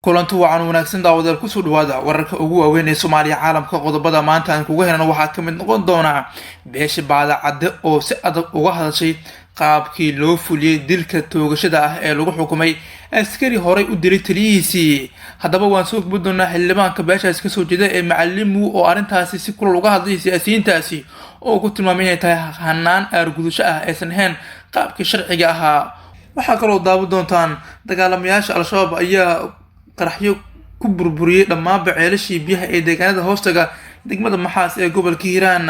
kulantu wacan wanaagsan daawadeel kusoo dhawaada wararka ugu waaweyn ee Soomaaliya caalamka qodobada maanta aan kugu helno waxaa kamid noqon doona beesha baadacade oo si adag uga hadashay qaabkii loo fuliyay dilka toogashada ah ee lagu xukumay askari horey u dilay taliyihiisii. haddaba waan soo gudbin doonaa xildhibaanka beeshaas ka soo jeeda ee macallimu oo arrintaasi si kulul uga hadlay siyaasiyiintaasi oo ku tilmaamay inay tahay hanaan aargudasho ah aysan ahayn qaabkii sharciga ahaa. waxaa kaloo daawan doontaan dagaalamayaasha al-shabaab ayaa qaraxyo ku burburiyay dhammaan ceelashii biyaha ee deegaanada hoostaga degmada Maxaas ee gobolka Hiiraan.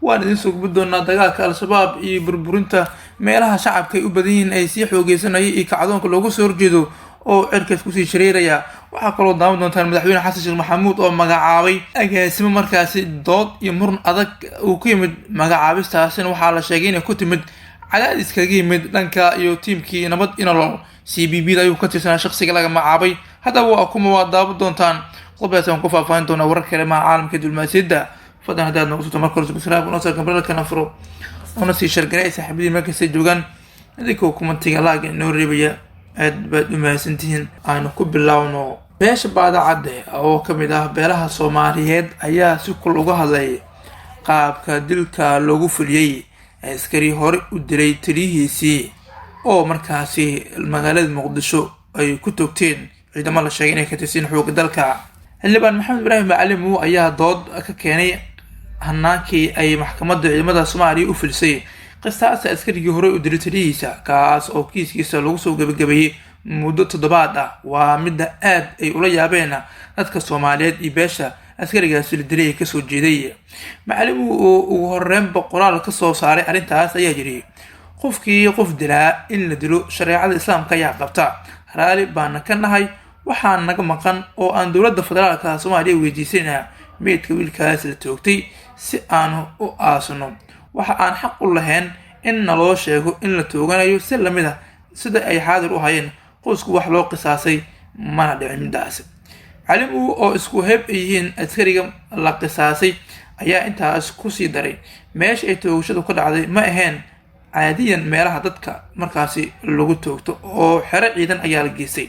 waan idin soo gudbin doonaa dagaalka al-shabaab iyo burburinta meelaha shacabka ay u badan yihiin ay sii xoogeysanayay iyo kacdoonka loogu soo horjeedo oo cirkaas kusii shareeraya. waxaa kaloo daawan doontaan madaxweyne xasan sheekh maxamuud oo magacaabay agaasimo markaasi dood iyo muran adag uu ku yimid magacaabistaasina waxaa la sheegay inay ku timid cadaadis kaga yimid dhanka iyo tiimkii nabad inalool CBB ayuu ka tirsanaa shaqsiga laga magacaabay. haddaba waa kuma waa daawan doontaan qodobadaas aan ku faahfaahin doonaa warar kale maca caalamka diblomaasiyadda. fadlan haddaad nagu soo marka hore subscribe noo sarkan baralkana furo una sii shargaray saaxiibadii markasta joogaan idinkoo kumatiga laaga inoo reebaya aad baad u mahadsantihiin. aanu ku bilaawno beesha baadacade oo kamid ah beelaha Soomaaliyeed ayaa si kul uga hadlay qaabka dilka loogu fuliyay askari hore u dilay taliyihiisii oo markaasi magaalada Muqdisho ay ku toogteen ciidamo la sheegay inay ka tirsan xoogga dalka. xildhibaan maxamed ibraahim macallimu ayaa dood ka keenay hanaankii ay maxkamadda ciidamada Soomaaliya u filisay qisaasta askarigii hore u dilay taliyihiisa kaas oo kiiskiisa lagu soo gabagabeeyay muddo toddobaad ah. waa midda aad ay ula yaabeen dadka Soomaaliyeed iyo beesha askarigaasi la dilay ka soo jeeday. macallimu oo ugu horreynba qoraal ka soo saaray arrintaas ayaa yiri qofkii qof dilaa in la dilo shareecada islaamka ayaa qabta, raali baan ka nahay. waxaa naga maqan oo aan dowladda federaalka Soomaaliya weydiisanaa meydka wiilkaas la toogtay si aanu u aasno. waxa aan xaq u lahayn in naloo sheego in la tooganayo si lamid ah sida ay xaadir u hayeen qoysku wax loo qisaasay mana dhicin midaas. macallimu oo isku heeb yihiin askariga la qisaasay ayaa intaas ku sii daray meesha ay toogashadu ka dhacday ma ahayn caadiyan meelaha dadka markaasi lagu toogto oo xero ciidan ayaa la geystay.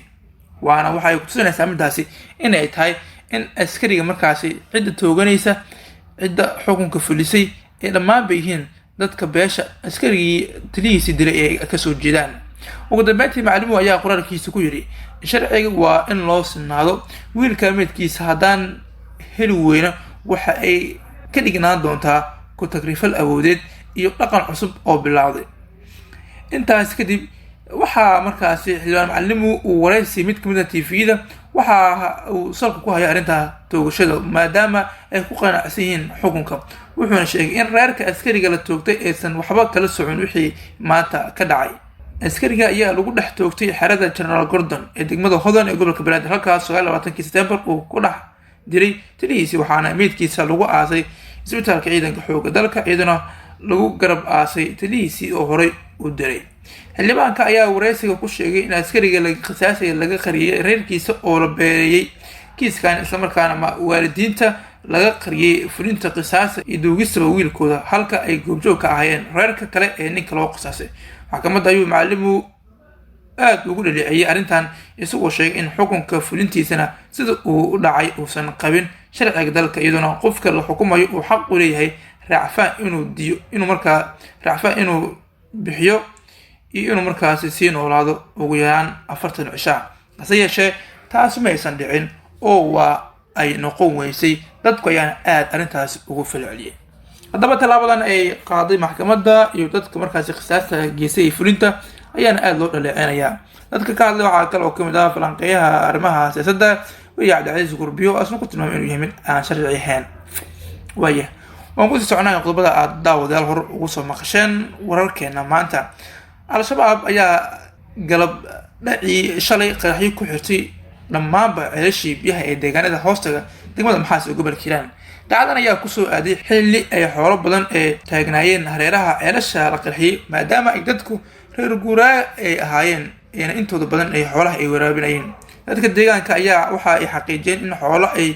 waana waxay ku tusinaysaa midaasi inay tahay in askariga markaasi cidda tooganaysa cidda xukunka fulisay ee dhammaan bay yihiin dadka beesha askarigii taliyihiisii dilay ee ka soo jeedaan. ugu dambeyntii macallimu ayaa qoraalkiisa ku yiri sharciga waa in loo sinaado wiilka meydkiisa haddaan heli weyno waxa ay ka dhignaan doontaa ku tagrifal awoodeed iyo dhaqan cusub oo bilowday. intaas kadib waxaa markaasi xildhibaan macallimu uu wareysi mid kamid ah TV-da waxa uu salka ku hayay arrinta toogashada maadaama ay ku qanacsan yihiin xukunka. wuxuuna sheegay in reerka askariga la toogtay aysan waxba kala socon wixii maanta ka dhacay. askariga ayaa lagu dhex toogtay xerada General Gordon ee degmada Hodan ee gobolka Banaadir halkaas 29 September uu ku dhex dilay taliyihiisii waxaana meydkiisa lagu aasay isbitaalka ciidanka xoogga dalka iyaduna lagu garab aasay taliyihiisii oo horey u dilay. xildhibaanka ayaa wareysiga ku sheegay in askariga laga qisaasay laga qariyay reerkiisa oo la beerayay kiiskan isla markaana waalidiinta laga qariyay fulinta qisaasta iyo duugista wiilkooda halka ay goobjoog ka ahaayeen reerka kale ee ninka loo qisaasay. maxkamadda ayuu macallimu aad ugu dhaleeceeyay arrintan isagoo sheegay in xukunka fulintiisana sida uu u dhacay uusan qabin sharciga dalka iyaduna qofka la xukumayo uu xaq u leeyahay raacfaan inuu bixiyo iyo inuu markaasi sii noolaado ugu yaraan 40 cisho. hase yeeshee taas ma aysan dhicin oo waa ay noqon weysay dadku ayaana aad arrintaas ugu falceliyay. haddaba talaabadan ay qaaday maxkamadda iyo dadka markaasi qisaasta geysay fulinta ayaana aad loo dhaleeceynaya. dadka ka hadlay waxaa kale oo kamid ah falanqeeyaha arrimaha siyaasadda wariye Cabdicasiis Gurbiyo asna ku tilmaamay inuu yahay mid aan sharci ahayn. waan ku sii soconaa qodobada aad daawadayaal hor ugu soo maqasheen wararkeena maanta. al-shabaab ayaa galab dhacii shalay qaraxyo ku xirtay dhammaanba ceelashii biyaha ee deegaanada hoostaga degmada Maxaas ee gobolka Hiiraan. dhacdan ayaa kusoo aaday xilli ay xoolo badan ee taagnaayeen hareeraha ceelasha la qarxiyay maadaama ay dadku reer guuraa ay ahaayeen intooda badan ay xoolaha ay waraabinayeen. dadka deegaanka ayaa waxa ay xaqiijiyeen in xoolo ay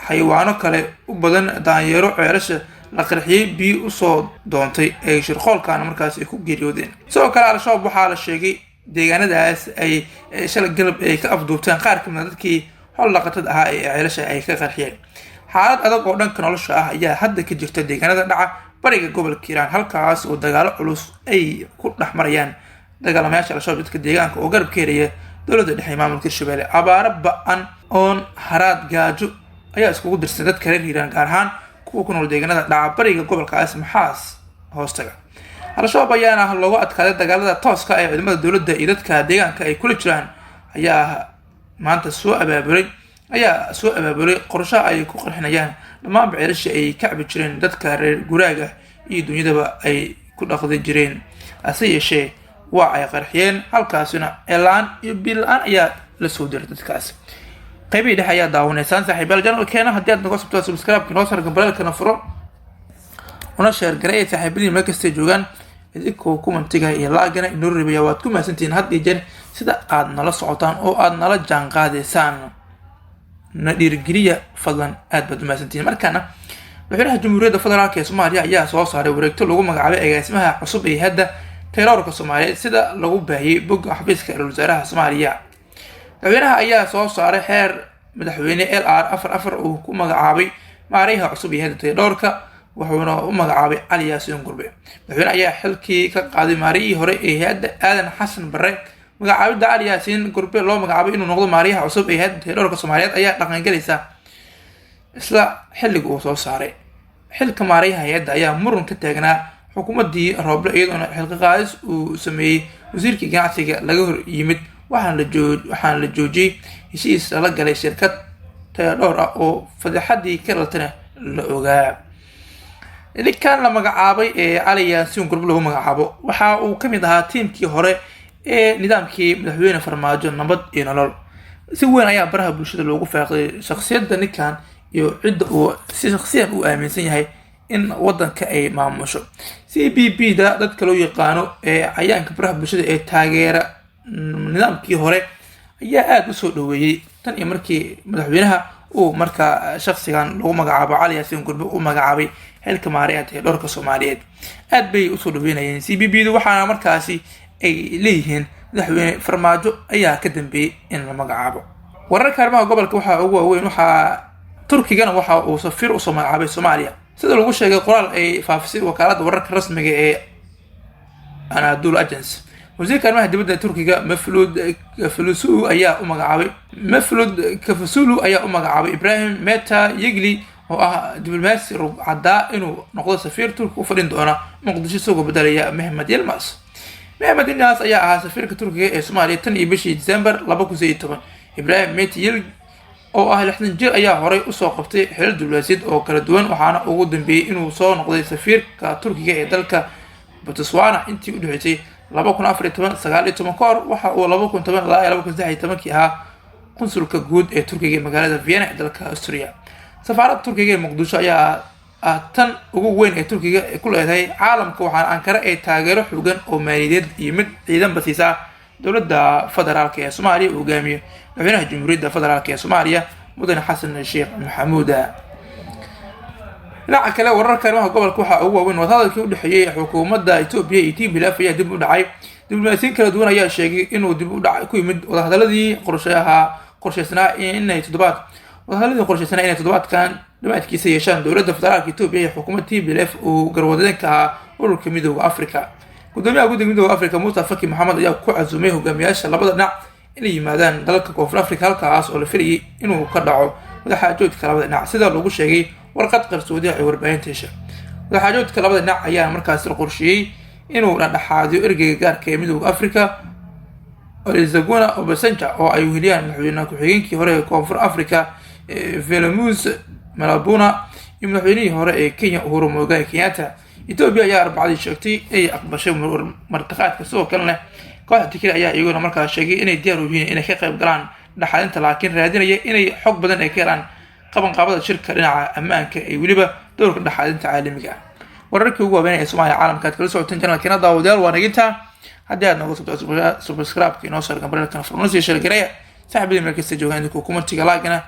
xayawaano kale u badan daanyeero ceelasha la qarxiyay biyo u soo doontay ay shirqoolkan markaas ay ku geeriyoodeen. sidoo kale al-shabaab waxaa la sheegay deegaanadaas ay shalay galab ay ka afduubteen qaar kamid dadkii xoolo dhaqatada ahaa ee ceelasha ay ka qarxiyeen. xaalad adag oo dhanka nolosha ah ayaa hadda ka jirta deegaanada dhaca bariga gobolka hiiraan, halkaas oo dagaalo culus ay ku dhex marayaan dagaalamayaasha al-shabaab dadka deegaanka oo garab ka helaya dowladda dhexe maamulka hirshabelle. abaaro ba-an oon haraad gaajo ayaa iskugu dirsan dadka reer hiiraan, gaar ahaan kuwa ku nool deegaanada dhaca bariga gobolkaas maxaas hoostaga. al-shabaab ayaana loogu adkaaday dagaalada tooska ee ciidamada dowladda iyo dadka deegaanka ay kula jiraan ayaa maanta soo abaabulay qorsho ay ku qarxinayaan dhammaan ceelashii ay ka cabi jireen dadka reer guraaga iyo dunyadaba ay ku dhaqdi jireen. hase yeeshee waa ay qarxiyeen, halkaasina ceelaan iyo biil-la-aan ayaa la soo diray dadkaas. qaybihii dhexe ayaa daawanaysaan saaxiibayaal janalkeena. haddii aad naga subtaa subscribe-ka noo sargan balaalkana furo una sheergaray saaxiibadiin meel kastay joogaan, idinkoo kumantiga iyo laagana inoo reebaya. waad ku mahadsantihiin had iyo jeer sida aad nala socotaan oo aad nala jaan qaadaysaan, na dhiirigeliya fadlan, aad baad umahadsantihiin. markaana madaxweynaha jamhuuriyadda federaalk ee soomaaliya ayaa soo saaray wareegto lagu magacaabay agaasimaha cusub ee hadda tayroorka soomaaliyeed, sida lagu baahiyey bogga xafiiska ra-iisul wasaaraha soomaaliya. madaxweynaha ayaa soo saaray xeer madaxweyne LR44 uu ku magacaabay maarayaha cusub ee hadda tayroorka, wuxuuna u magacaabay cali yaasiin gurbe. madaxweyne ayaa xilkii ka qaaday maarayihii hore ee hay-adda aadan xasan bare. magacaabidda cali yaasiin gurbe loo magacaabay inuu noqdo maarayaha cusub ee hay-adda tayroorka soomaaliyeed ayaa dhaqangelaysa isla xilliga uu soo saaray. xilka maarayaha hay-adda ayaa muran ka taagnaa xukuumaddii Rooble, iyadoona xilka qaadis uu sameeyey wasiirkii ganacsiga laga hor yimid, waxaana la joojiyey heshiis lala galay shirkad tayadhowr ah oo fadeexadii ka dhalatana la ogaa. ninkan la magacaabay ee cali yaasiin gurbe lagu magacaabo waxa uu kamid ahaa tiimkii hore ee nidaamkii madaxweyne farmaajo nabad iyo nolol. si weyn ayaa baraha bulshada loogu faaqday shakhsiyadda ninkan iyo cidda uu si shakhsiyan u aaminsan yahay in wadanka ay maamusho. CPP-da dadka loo yaqaano ee cayaanka baraha bulshada ee taageera nidaamkii hore ayaa aada usoo dhaweeyey tan iyo markii madaxweynaha uu markaa shakhsigan lagu magacaabo cali yaasiin gurbe u magacaabay xilka maarayaha tayroorka soomaaliyeed. aad bay usoo dhaweynayeen CPP-du, waxaana markaasi ay leeyihiin madaxweyne farmaajo ayaa ka dambeeyey in la magacaabo. wararka arrimaha gobolka waxaa ugu waaweyn turkigana waxa uu safiir usoo magacaabay soomaaliya, sida lagu sheegay qoraal ay faafisay wakaaladda wararka rasmiga ee Anadolu Agency. wasiirka arrimaha dibadda turkiga Mevlut Cavusoglu ayaa u magacaabay Ibrahim Meta Yegli oo ah diblomaasi rugcadaa inuu noqdo safiir turki u fadhin doona muqdisho isagoo bedelaya Mehmet Yilmaz. Mehmet Yilmaz ayaa ahaa safiirka turkiga ee soomaaliya tan iyo bishii December 2019. Ibrahim Meta Yegli oo ah 60 jir ayaa horey usoo qabtay xilal diblomaasiyadeed oo kala duwan, waxaana ugu dambeeyey inuu soo noqday safiirka turkiga ee dalka Botswana intii u dhexeysay 2014-2019 ka hor. waxa uu 2010 ilaa 2013 ahaa qunsulka guud ee turkiga ee magaalada Vienna ee dalka Austria. safaaradda turkiga ee muqdisho ayaa ah tan ugu weyn ee turkiga ku leedahay caalamka, waxaana Ankara ay taageero xooggan oo maaliyadeed iyo mid ciidanba siisaa dowladda federaalk ee soomaaliya uu hogaamiyo madaxweynaha jamhuuriyadda federaalk ee soomaaliya mudane xasan sheekh maxamuud. dhinaca kale wararka arrimaha gobolka waxaa ugu waaweyn wadahadalkii u dhexeeyey xukuumadda Itoobiya iyo TPLF ayaa dib u dhacay. diblomaasiyiin kala duwan ayaa sheegay inuu dib u dhac ku yimid wadahadaladii qorshaysnaa inay toddobaadkan dhamaadkiisa yeeshaan dowladda federaalk Itoobiya iyo xukuumadda TPLF uu garwadeenka ahaa ururka midowda Afrika. gudoomiyaha guddiga midowda Afrika Mustafa Faki Maxamed ayaa ku casuumay hogaamiyaasha labada dhinac inay yimaadaan dalalka Koonfur Afrika, halkaas oo la filayay inuu ka dhaco madaxaajoodka labada dhinac, sida lagu sheegay warqad qarsoodi ah ee warbaahinta hesha. madaxaajoodka labada dhinac ayaa markaas la qorsheeyey inuu dhexdhexaadiyo ergeyga gaarka ee midowda Afrika Olusegun Obasanjo oo ay weheliyaan madaxweyne ku-xigeenkii hore ee Koonfur Afrika Velomus Malabuna iyo madaxweynihii hore ee Kenya Uhuru Muigai Kenyatta. Itoobiya ayaa Arbacadii sheegtay ay aqbashay martiqaadka, sidoo kalena kooxda Tigray ayaa iyaguna markaas sheegay inay diyaar u yihiin inay ka qayb galaan dhexdhexaadinta, laakiin raadinaya inay xog badan ay ka helaan qabanqaabada shirka dhinaca ammaanka ee weliba dowrka dhexdhexaadinta caalamiga ah. wararkii ugu waaweyn ee Soomaaliya caalamka aad kala socoteen channelkeena daawadayaal waa naginta. haddii aad nagu subscribe-ka inoo soo argan barnaamijkan furnaansi sheelgareeya saaxiibadii meel kasta joogaan idinku kumantiga laagana